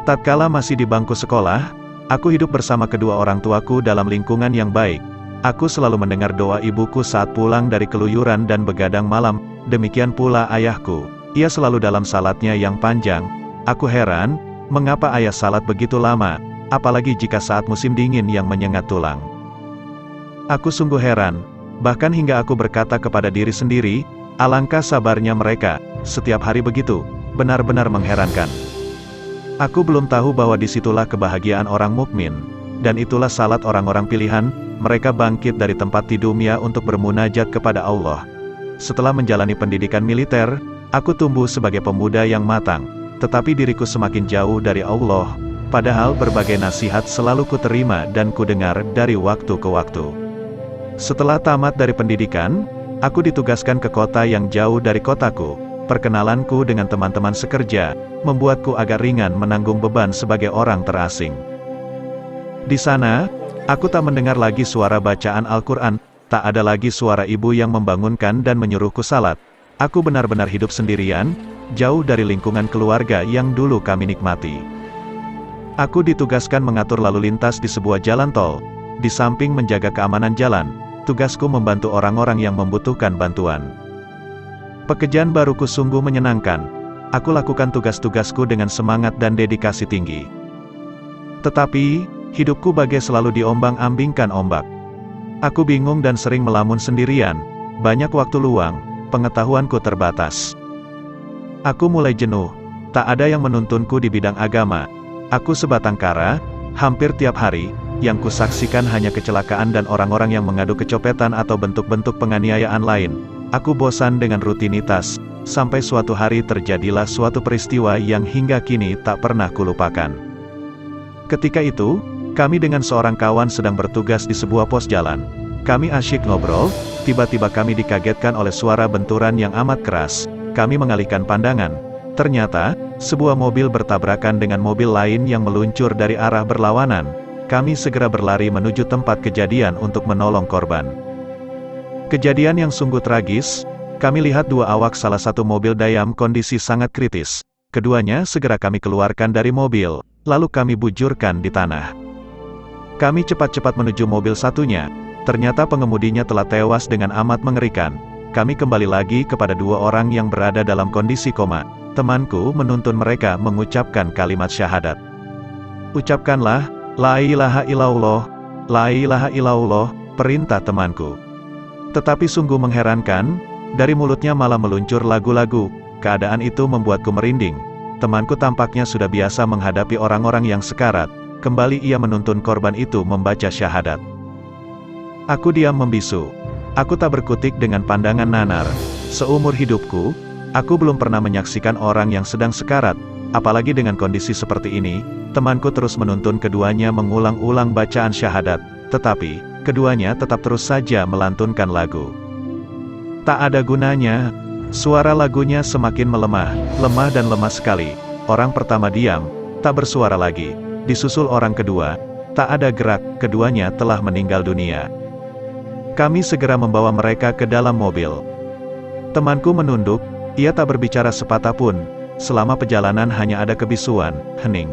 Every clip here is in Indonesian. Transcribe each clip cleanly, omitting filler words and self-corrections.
Tatkala masih di bangku sekolah, aku hidup bersama kedua orang tuaku dalam lingkungan yang baik. Aku selalu mendengar doa ibuku saat pulang dari keluyuran dan begadang malam, demikian pula ayahku. Ia selalu dalam salatnya yang panjang. Aku heran, mengapa ayah salat begitu lama, apalagi jika saat musim dingin yang menyengat tulang. Aku sungguh heran, bahkan hingga aku berkata kepada diri sendiri, alangkah sabarnya mereka, setiap hari begitu, benar-benar mengherankan. Aku belum tahu bahwa disitulah kebahagiaan orang mukmin, dan itulah salat orang-orang pilihan, mereka bangkit dari tempat tidurnya untuk bermunajat kepada Allah. Setelah menjalani pendidikan militer, aku tumbuh sebagai pemuda yang matang, tetapi diriku semakin jauh dari Allah, padahal berbagai nasihat selalu kuterima dan kudengar dari waktu ke waktu. Setelah tamat dari pendidikan, aku ditugaskan ke kota yang jauh dari kotaku. Perkenalanku dengan teman-teman sekerja, membuatku agak ringan menanggung beban sebagai orang terasing. Di sana, aku tak mendengar lagi suara bacaan Al-Quran, tak ada lagi suara ibu yang membangunkan dan menyuruhku salat. Aku benar-benar hidup sendirian, jauh dari lingkungan keluarga yang dulu kami nikmati. Aku ditugaskan mengatur lalu lintas di sebuah jalan tol. Di samping menjaga keamanan jalan, tugasku membantu orang-orang yang membutuhkan bantuan. Pekerjaan baruku sungguh menyenangkan. Aku lakukan tugas-tugasku dengan semangat dan dedikasi tinggi. Tetapi, hidupku bagai selalu diombang-ambingkan ombak. Aku bingung dan sering melamun sendirian, banyak waktu luang, pengetahuanku terbatas. Aku mulai jenuh, tak ada yang menuntunku di bidang agama. Aku sebatang kara, hampir tiap hari, yang kusaksikan hanya kecelakaan dan orang-orang yang mengadu kecopetan atau bentuk-bentuk penganiayaan lain. Aku bosan dengan rutinitas, sampai suatu hari terjadilah suatu peristiwa yang hingga kini tak pernah kulupakan. Ketika itu, kami dengan seorang kawan sedang bertugas di sebuah pos jalan. Kami asyik ngobrol, tiba-tiba kami dikagetkan oleh suara benturan yang amat keras. Kami mengalihkan pandangan. Ternyata, sebuah mobil bertabrakan dengan mobil lain yang meluncur dari arah berlawanan. Kami segera berlari menuju tempat kejadian untuk menolong korban. Kejadian yang sungguh tragis, kami lihat dua awak salah satu mobil dalam kondisi sangat kritis. Keduanya segera kami keluarkan dari mobil, lalu kami bujurkan di tanah. Kami cepat-cepat menuju mobil satunya, ternyata pengemudinya telah tewas dengan amat mengerikan. Kami kembali lagi kepada dua orang yang berada dalam kondisi koma. Temanku menuntun mereka mengucapkan kalimat syahadat. Ucapkanlah, La ilaha illallah, La ilaha illallah, perintah temanku. Tetapi sungguh mengherankan, dari mulutnya malah meluncur lagu-lagu. Keadaan itu membuatku merinding. Temanku tampaknya sudah biasa menghadapi orang-orang yang sekarat. Kembali ia menuntun korban itu membaca syahadat. Aku diam membisu. Aku tak berkutik dengan pandangan nanar. Seumur hidupku, aku belum pernah menyaksikan orang yang sedang sekarat. Apalagi dengan kondisi seperti ini, temanku terus menuntun keduanya mengulang-ulang bacaan syahadat. Tetapi, keduanya tetap terus saja melantunkan lagu. Tak ada gunanya. Suara lagunya semakin melemah, lemah dan lemah sekali. Orang pertama diam, tak bersuara lagi. Disusul orang kedua, tak ada gerak, keduanya telah meninggal dunia. Kami segera membawa mereka ke dalam mobil. Temanku menunduk, ia tak berbicara sepatah pun. Selama perjalanan hanya ada kebisuan, hening.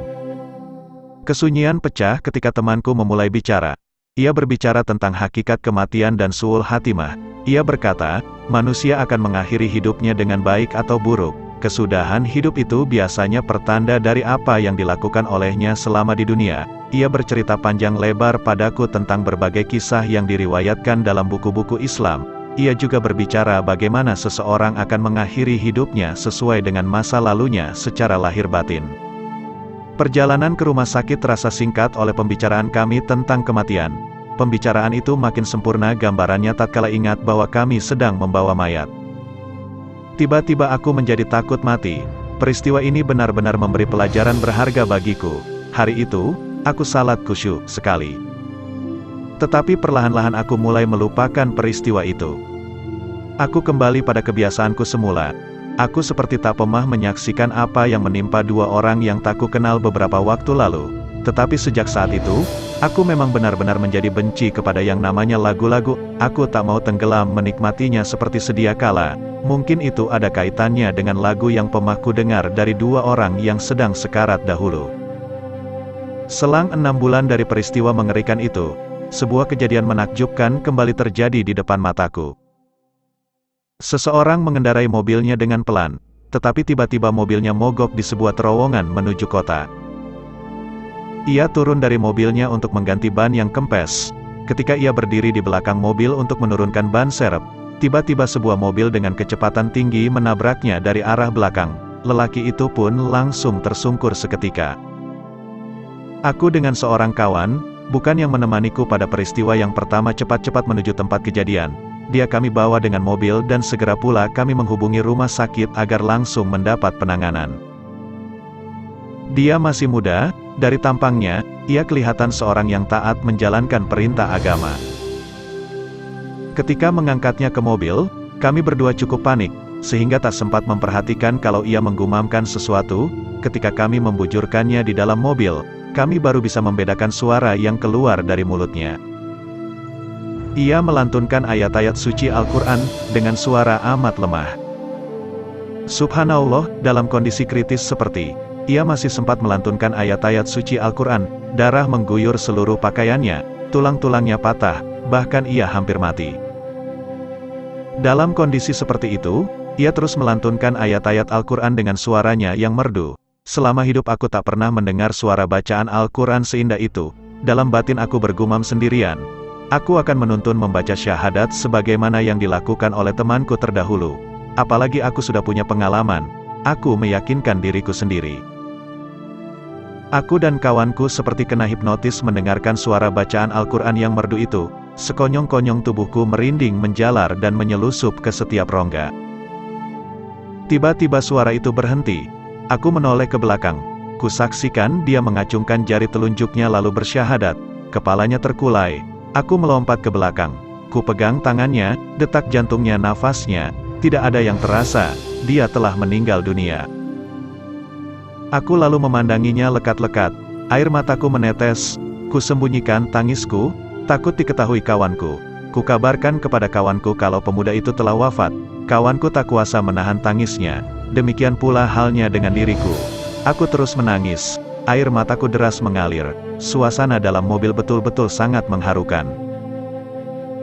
Kesunyian pecah ketika temanku memulai bicara. Ia berbicara tentang hakikat kematian dan su'ul hatimah. Ia berkata, manusia akan mengakhiri hidupnya dengan baik atau buruk. Kesudahan hidup itu biasanya pertanda dari apa yang dilakukan olehnya selama di dunia. Ia bercerita panjang lebar padaku tentang berbagai kisah yang diriwayatkan dalam buku-buku Islam. Ia juga berbicara bagaimana seseorang akan mengakhiri hidupnya sesuai dengan masa lalunya secara lahir batin. Perjalanan ke rumah sakit terasa singkat oleh pembicaraan kami tentang kematian. Pembicaraan itu makin sempurna gambarannya tatkala ingat bahwa kami sedang membawa mayat. Tiba-tiba aku menjadi takut mati. Peristiwa ini benar-benar memberi pelajaran berharga bagiku. Hari itu, aku salat khusyuk sekali. Tetapi perlahan-lahan aku mulai melupakan peristiwa itu. Aku kembali pada kebiasaanku semula. Aku seperti tak pernah menyaksikan apa yang menimpa dua orang yang tak ku kenal beberapa waktu lalu. Tetapi sejak saat itu, aku memang benar-benar menjadi benci kepada yang namanya lagu-lagu. Aku tak mau tenggelam menikmatinya seperti sedia kala. Mungkin itu ada kaitannya dengan lagu yang pernah ku dengar dari dua orang yang sedang sekarat dahulu. Selang 6 bulan dari peristiwa mengerikan itu, sebuah kejadian menakjubkan kembali terjadi di depan mataku. Seseorang mengendarai mobilnya dengan pelan, tetapi tiba-tiba mobilnya mogok di sebuah terowongan menuju kota. Ia turun dari mobilnya untuk mengganti ban yang kempes. Ketika ia berdiri di belakang mobil untuk menurunkan ban serep, tiba-tiba sebuah mobil dengan kecepatan tinggi menabraknya dari arah belakang. Lelaki itu pun langsung tersungkur seketika. Aku dengan seorang kawan, bukan yang menemaniku pada peristiwa yang pertama, cepat-cepat menuju tempat kejadian. Dia kami bawa dengan mobil dan segera pula kami menghubungi rumah sakit agar langsung mendapat penanganan. Dia masih muda, dari tampangnya, ia kelihatan seorang yang taat menjalankan perintah agama. Ketika mengangkatnya ke mobil, kami berdua cukup panik, sehingga tak sempat memperhatikan kalau ia menggumamkan sesuatu. Ketika kami membujurkannya di dalam mobil, kami baru bisa membedakan suara yang keluar dari mulutnya. Ia melantunkan ayat-ayat suci Al-Quran, dengan suara amat lemah. Subhanallah, dalam kondisi kritis seperti, ia masih sempat melantunkan ayat-ayat suci Al-Quran, darah mengguyur seluruh pakaiannya, tulang-tulangnya patah, bahkan ia hampir mati. Dalam kondisi seperti itu, ia terus melantunkan ayat-ayat Al-Quran dengan suaranya yang merdu. Selama hidup aku tak pernah mendengar suara bacaan Al-Quran seindah itu. Dalam batin aku bergumam sendirian, aku akan menuntun membaca syahadat sebagaimana yang dilakukan oleh temanku terdahulu. Apalagi aku sudah punya pengalaman, aku meyakinkan diriku sendiri. Aku dan kawanku seperti kena hipnotis mendengarkan suara bacaan Al-Quran yang merdu itu. Sekonyong-konyong tubuhku merinding menjalar dan menyelusup ke setiap rongga. Tiba-tiba suara itu berhenti. Aku menoleh ke belakang. Kusaksikan dia mengacungkan jari telunjuknya lalu bersyahadat. Kepalanya terkulai. Aku melompat ke belakang. Ku pegang tangannya, detak jantungnya, nafasnya. Tidak ada yang terasa. Dia telah meninggal dunia. Aku lalu memandanginya lekat-lekat. Air mataku menetes. Ku sembunyikan tangisku, takut diketahui kawanku. Ku kabarkan kepada kawanku kalau pemuda itu telah wafat. Kawanku tak kuasa menahan tangisnya. Demikian pula halnya dengan diriku. Aku terus menangis. Air mataku deras mengalir. Suasana dalam mobil betul-betul sangat mengharukan.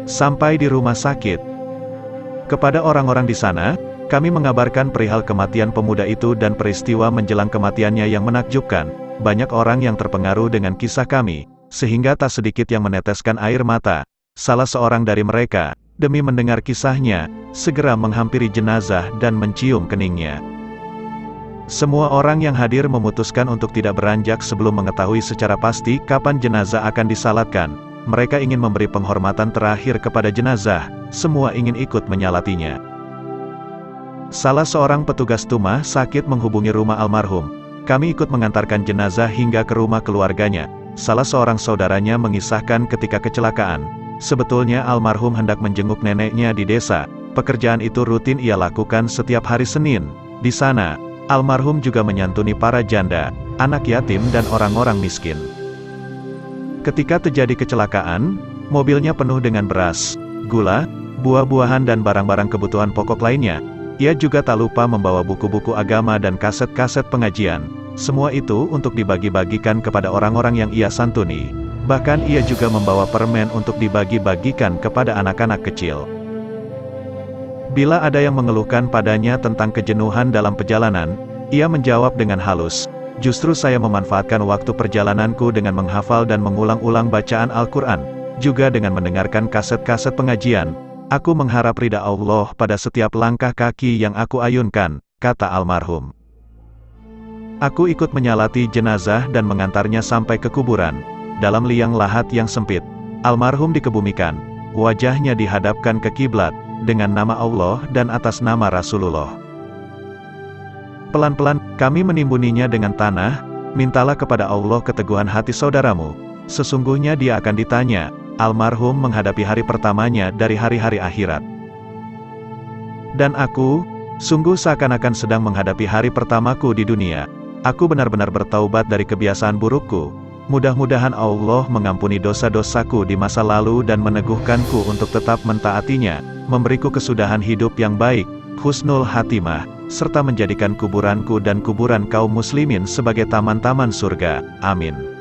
Sampai di rumah sakit, kepada orang-orang di sana, kami mengabarkan perihal kematian pemuda itu dan peristiwa menjelang kematiannya yang menakjubkan. Banyak orang yang terpengaruh dengan kisah kami, sehingga tak sedikit yang meneteskan air mata. Salah seorang dari mereka, demi mendengar kisahnya, segera menghampiri jenazah dan mencium keningnya. Semua orang yang hadir memutuskan untuk tidak beranjak sebelum mengetahui secara pasti kapan jenazah akan disalatkan. Mereka ingin memberi penghormatan terakhir kepada jenazah, semua ingin ikut menyalatinya. Salah seorang petugas rumah sakit menghubungi rumah almarhum. Kami ikut mengantarkan jenazah hingga ke rumah keluarganya. Salah seorang saudaranya mengisahkan ketika kecelakaan, sebetulnya almarhum hendak menjenguk neneknya di desa. Pekerjaan itu rutin ia lakukan setiap hari Senin. Di sana, almarhum juga menyantuni para janda, anak yatim dan orang-orang miskin. Ketika terjadi kecelakaan, mobilnya penuh dengan beras, gula, buah-buahan dan barang-barang kebutuhan pokok lainnya. Ia juga tak lupa membawa buku-buku agama dan kaset-kaset pengajian. Semua itu untuk dibagi-bagikan kepada orang-orang yang ia santuni. Bahkan ia juga membawa permen untuk dibagi-bagikan kepada anak-anak kecil. Bila ada yang mengeluhkan padanya tentang kejenuhan dalam perjalanan, ia menjawab dengan halus, "Justru saya memanfaatkan waktu perjalananku dengan menghafal dan mengulang-ulang bacaan Al-Quran, juga dengan mendengarkan kaset-kaset pengajian. Aku mengharap ridha Allah pada setiap langkah kaki yang aku ayunkan," kata almarhum. Aku ikut menyalati jenazah dan mengantarnya sampai ke kuburan. Dalam liang lahat yang sempit, almarhum dikebumikan. Wajahnya dihadapkan ke kiblat, dengan nama Allah dan atas nama Rasulullah. Pelan-pelan, kami menimbuninya dengan tanah. Mintalah kepada Allah keteguhan hati saudaramu. Sesungguhnya dia akan ditanya. Almarhum menghadapi hari pertamanya dari hari-hari akhirat. Dan aku, sungguh seakan-akan sedang menghadapi hari pertamaku di dunia. Aku benar-benar bertaubat dari kebiasaan burukku. Mudah-mudahan Allah mengampuni dosa-dosaku di masa lalu dan meneguhkanku untuk tetap mentaatinya, memberiku kesudahan hidup yang baik, husnul hatimah, serta menjadikan kuburanku dan kuburan kaum muslimin sebagai taman-taman surga. Amin.